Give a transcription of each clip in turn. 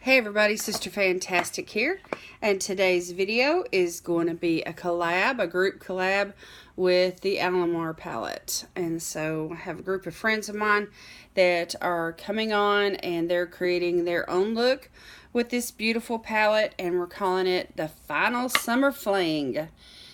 Hey everybody, Sister Fantastic here, and today's video is going to be a collab, a group collab with the Alamar palette. And so I have a group of friends of mine that are coming on and they're creating their own look with this beautiful palette, and we're calling it the Final Summer Fling.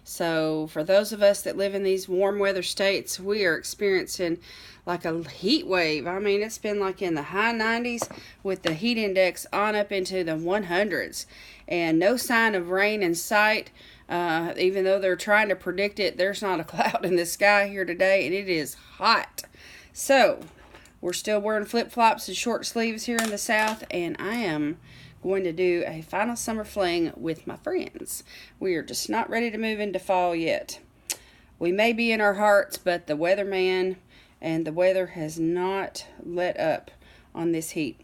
So for those of us that live in these warm weather states, we are experiencing like a heat wave. I mean, it's been like in the high 90s with the heat index on up into the 100s. And no sign of rain in sight. Even though they're trying to predict it, there's not a cloud in the sky here today, and it is hot. So we're still wearing flip-flops and short sleeves here in the South, and I am going to do a final summer fling with my friends. We are just not ready to move into fall yet. We may be in our hearts, but the weatherman and the weather has not let up on this heat.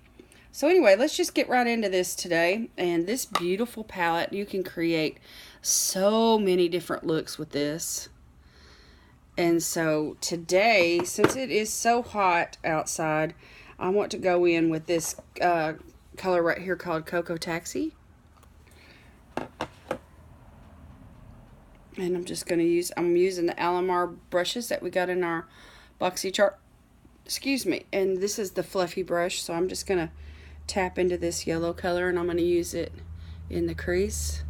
So anyway, let's just get right into this today. And this beautiful palette, you can create so many different looks with this. And so today, since it is so hot outside, I want to go in with this color right here called Cocoa Taxi. And I'm just going to I'm using the Alamar brushes that we got in our boxy chart. Excuse me. And this is the fluffy brush, so I'm just going to tap into this yellow color and I'm going to use it in the crease.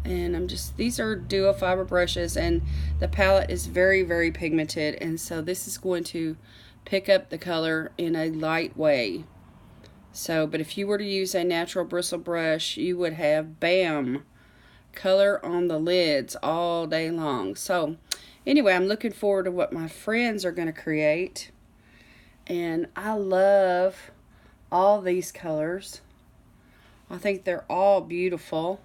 And these are duo fiber brushes, and the palette is very, very pigmented, and so this is going to pick up the color in a light way. So, but if you were to use a natural bristle brush, you would have, bam, color on the lids all day long. So, anyway, I'm looking forward to what my friends are going to create. And I love all these colors. I think they're all beautiful.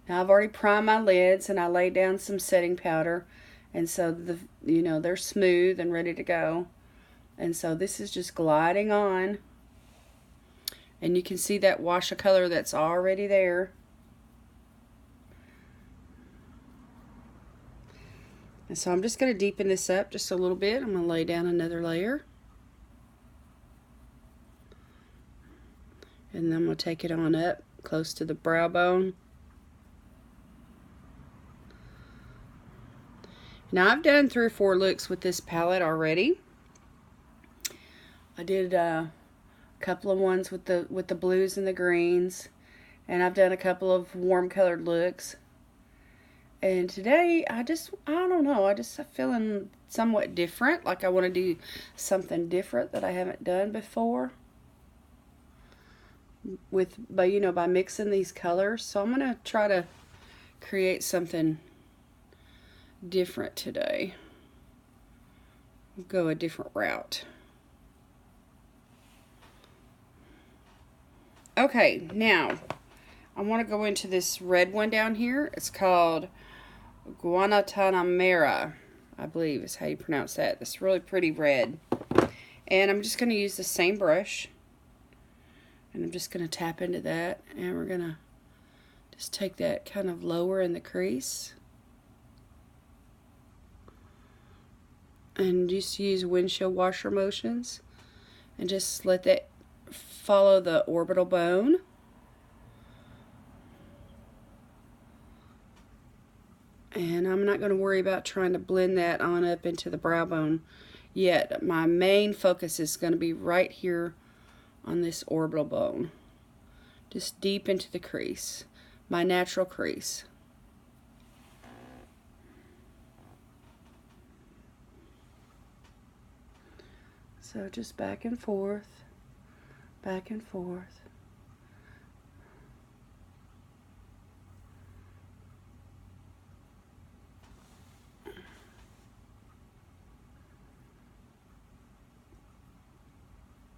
Now, I've already primed my lids and I laid down some setting powder. And so, they're smooth and ready to go. And so this is just gliding on. And you can see that wash of color that's already there. And so I'm just going to deepen this up just a little bit. I'm going to lay down another layer. And then I'm going to take it on up close to the brow bone. Now, I've done 3 or 4 looks with this palette already. I did a couple of ones with the blues and the greens, and I've done a couple of warm colored looks. And today, I don't know, I'm feeling somewhat different, like I want to do something different that I haven't done before by mixing these colors. So I'm going to try to create something different today. We'll go a different route. Okay, now I want to go into this red one down here. It's called Guantanamera, I believe is how you pronounce that. It's really pretty red. And I'm just going to use the same brush. And I'm just going to tap into that. And we're going to just take that kind of lower in the crease. And just use windshield washer motions. And just let that follow the orbital bone. And I'm not going to worry about trying to blend that on up into the brow bone yet. My main focus is going to be right here on this orbital bone. Just deep into the crease. My natural crease. So just back and forth, back and forth.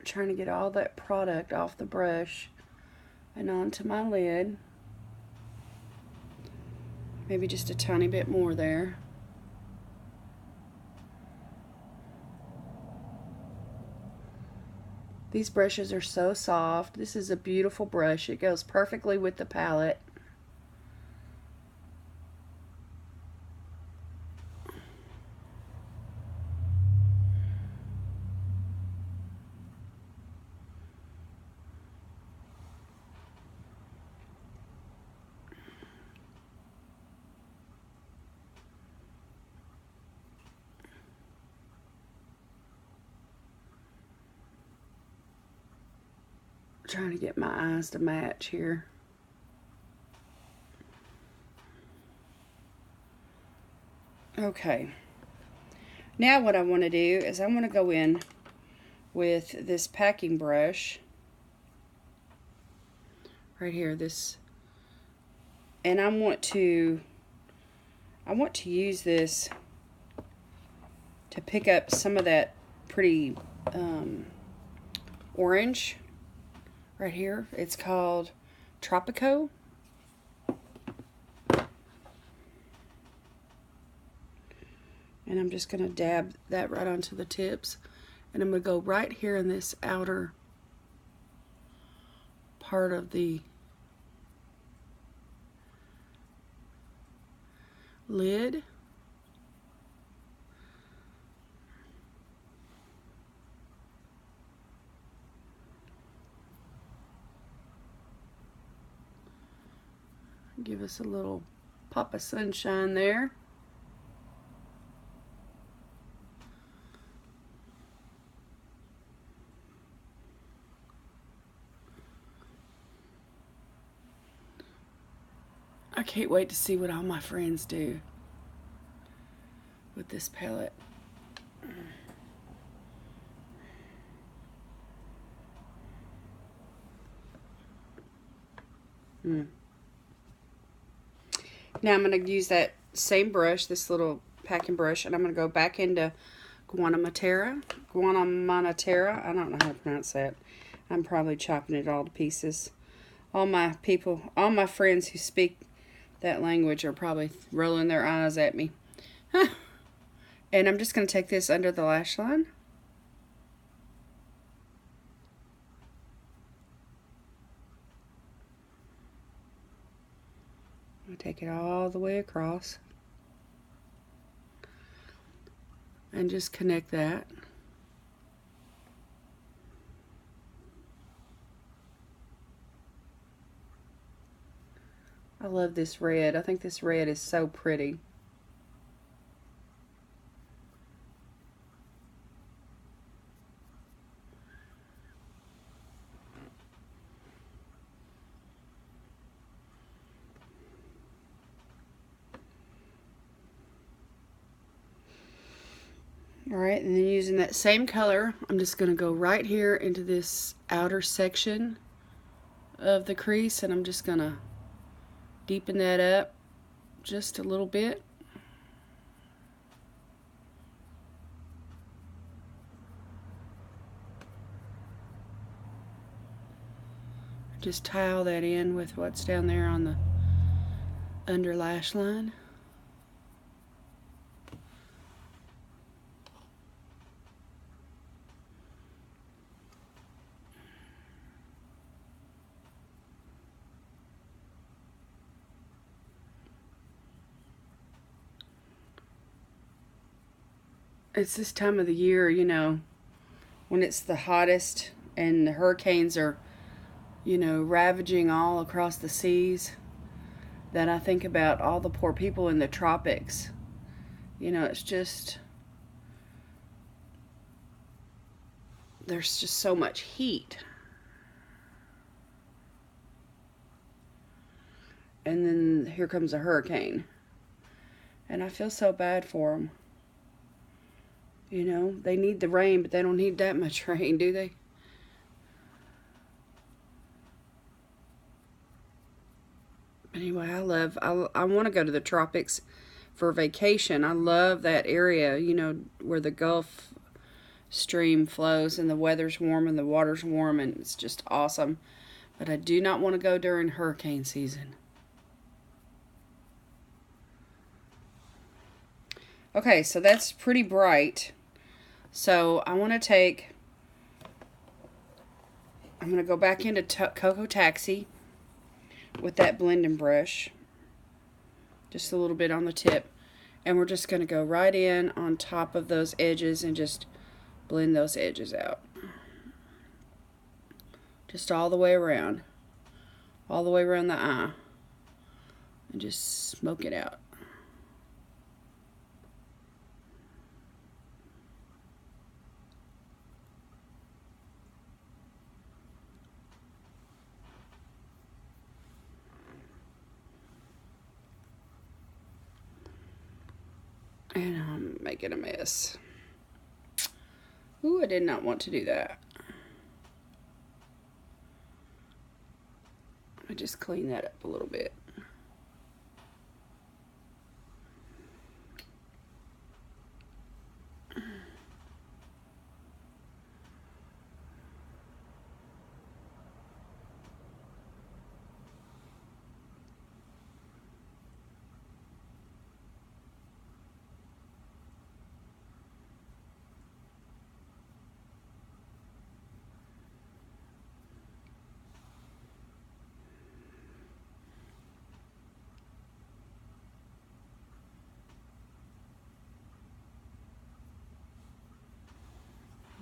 Trying to get all that product off the brush and onto my lid. Maybe just a tiny bit more there. These brushes are so soft. This is a beautiful brush. It goes perfectly with the palette. trying to get my eyes to match here. Okay. Now what I want to do is I want to go in with this packing brush right here, this, and I want to use this to pick up some of that pretty orange right here. It's called Tropico. And I'm just going to dab that right onto the tips. And I'm going to go right here in this outer part of the lid. Give us a little pop of sunshine there. I can't wait to see what all my friends do with this palette. Now I'm going to use that same brush, this little packing brush, and I'm going to go back into Guanamatera. I don't know how to pronounce that. I'm probably chopping it all to pieces. All my friends who speak that language are probably rolling their eyes at me. And I'm just going to take this under the lash line. I'll take it all the way across. And just connect that. I love this red. I think this red is so pretty. Alright, and then using that same color, I'm just going to go right here into this outer section of the crease, and I'm just going to deepen that up just a little bit. Just tile that in with what's down there on the under lash line. It's this time of the year, you know, when it's the hottest and the hurricanes are, you know, ravaging all across the seas, that I think about all the poor people in the tropics. You know, it's just, there's just so much heat. And then here comes a hurricane. And I feel so bad for them. You know, they need the rain, but they don't need that much rain, do they? Anyway, I want to go to the tropics for vacation. I love that area, you know, where the Gulf Stream flows and the weather's warm and the water's warm, and it's just awesome. But I do not want to go during hurricane season. Okay, so that's pretty bright. So I'm going to go back into Cocoa Taxi with that blending brush. Just a little bit on the tip. And we're just going to go right in on top of those edges and just blend those edges out. Just all the way around. All the way around the eye. And just smoke it out. And I'm making a mess. Ooh, I did not want to do that. I just clean that up a little bit.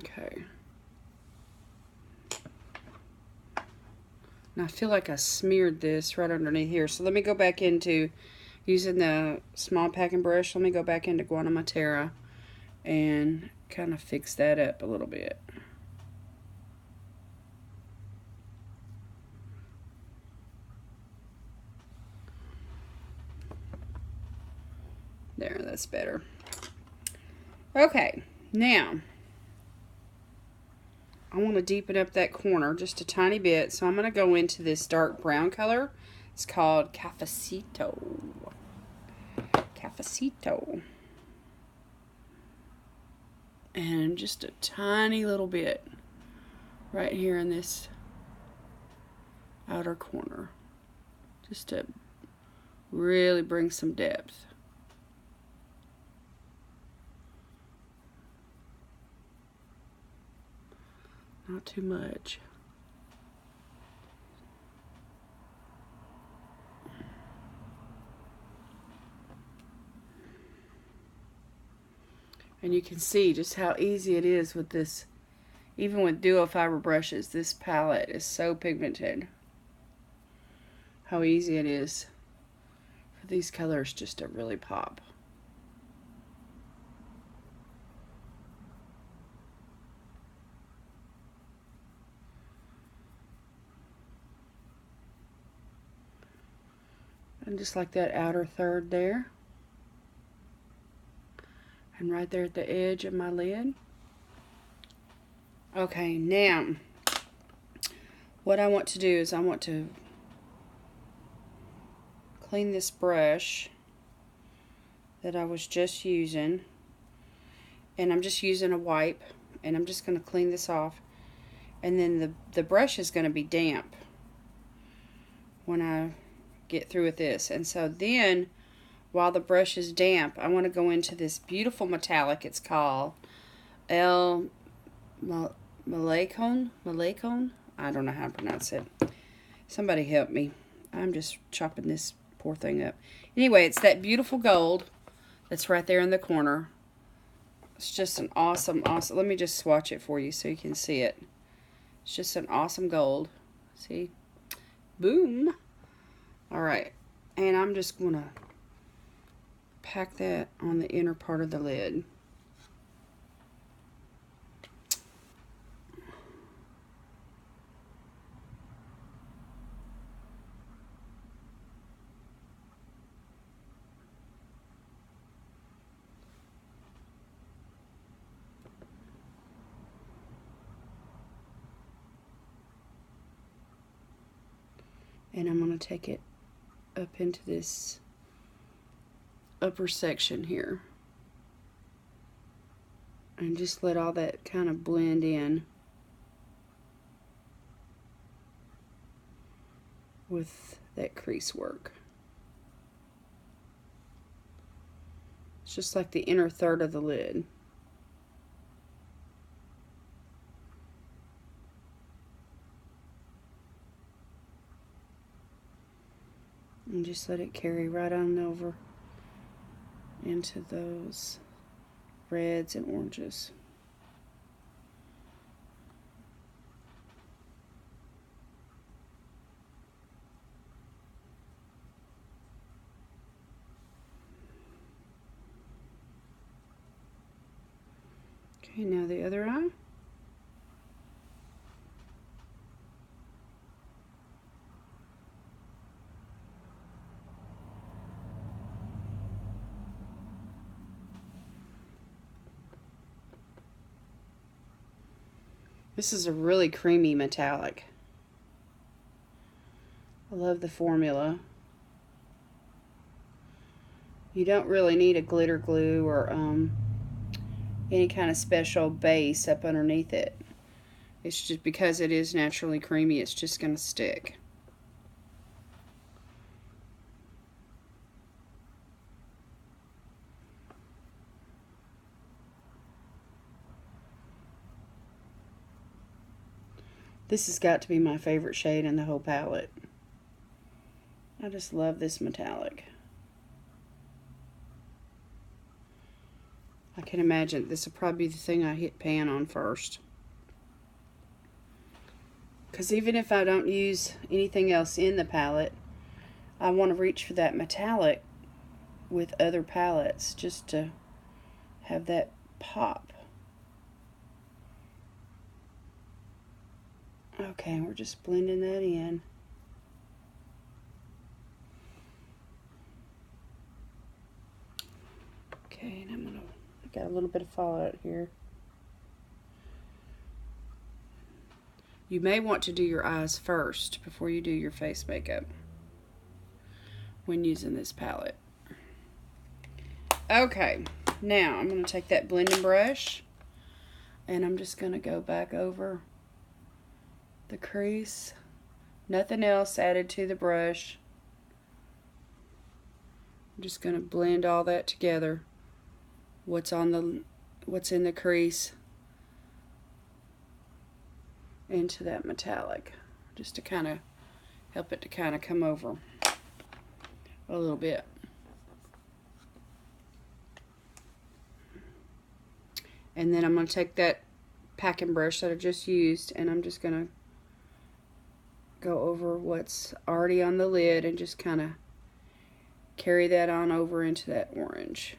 Okay. And I feel like I smeared this right underneath here. So let me go back into using the small packing brush. Let me go back into Guanamatera and kind of fix that up a little bit. There, that's better. Okay, now I want to deepen up that corner just a tiny bit, so I'm going to go into this dark brown color. It's called Cafecito. Cafecito. And just a tiny little bit right here in this outer corner. Just to really bring some depth. Not too much. And you can see just how easy it is with this, even with duo fiber brushes, this palette is so pigmented. How easy it is for these colors just to really pop. And just like that outer third there. And right there at the edge of my lid. Okay, now what I want to do is I want to clean this brush that I was just using. And I'm just using a wipe. And I'm just going to clean this off. And then the brush is going to be damp when I get through with this. And so then, while the brush is damp, I want to go into this beautiful metallic. It's called El Malecon. I don't know how to pronounce it. Somebody help me. I'm just chopping this poor thing up. Anyway, it's that beautiful gold that's right there in the corner. It's just an awesome. Let me just swatch it for you so you can see it. It's just an awesome gold. See? Boom. All right. And I'm just going to pack that on the inner part of the lid. And I'm going to take it up into this upper section here. And just let all that kind of blend in with that crease work. It's just like the inner third of the lid. And just let it carry right on over into those reds and oranges. Okay, now the other eye. This is a really creamy metallic. I love the formula. You don't really need a glitter glue or any kind of special base up underneath it. It's just because it is naturally creamy, it's just going to stick. This has got to be my favorite shade in the whole palette. I just love this metallic. I can imagine this will probably be the thing I hit pan on first. Because even if I don't use anything else in the palette, I want to reach for that metallic with other palettes just to have that pop. Okay, we're just blending that in. Okay, and I got a little bit of fallout here. You may want to do your eyes first before you do your face makeup when using this palette. Okay, now I'm going to take that blending brush and I'm just going to go back over the crease. Nothing else added to the brush. I'm just going to blend all that together. What's in the crease into that metallic, just to kind of help it to kind of come over a little bit. And then I'm going to take that packing brush that I just used and I'm just going to go over what's already on the lid and just kind of carry that on over into that orange.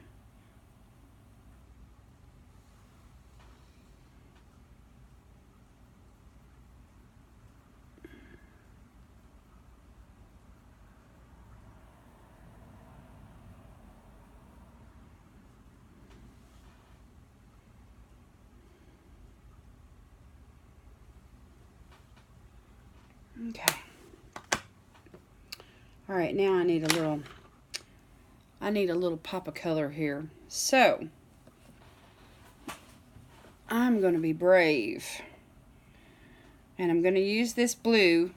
Okay. All right, now I need a little pop of color here. So, I'm going to be brave. And I'm going to use this blue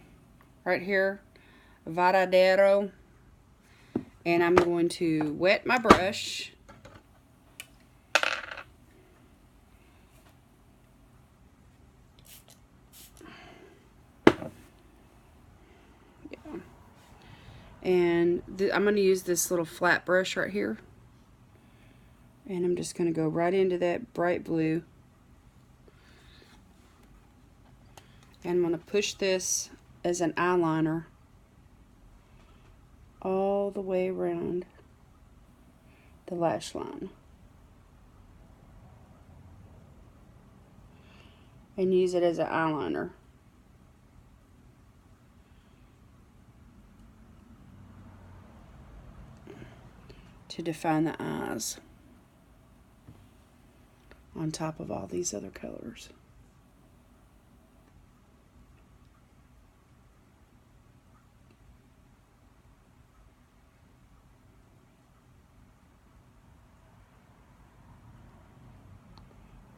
right here, Varadero. And I'm going to wet my brush. And I'm going to use this little flat brush right here. And I'm just going to go right into that bright blue. And I'm going to push this as an eyeliner all the way around the lash line. And use it as an eyeliner. To define the eyes on top of all these other colors.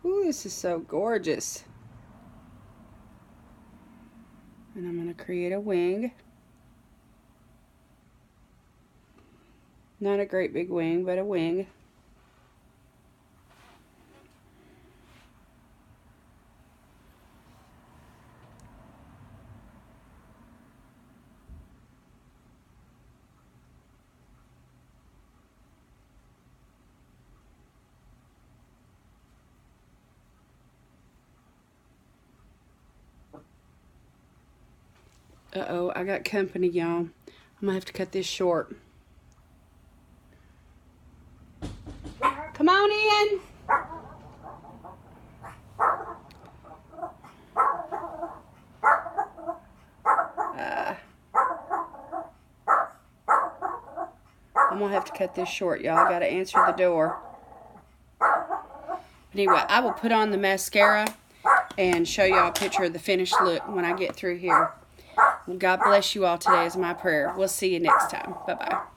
Ooh, this is so gorgeous. And I'm going to create a wing. Not a great big wing, but a wing. Uh-oh, I got company, y'all. I'm gonna have to cut this short. Come on in. I'm gonna have to cut this short, y'all. I gotta answer the door. But anyway, I will put on the mascara and show y'all a picture of the finished look when I get through here. God bless you all today is my prayer. We'll see you next time. Bye-bye.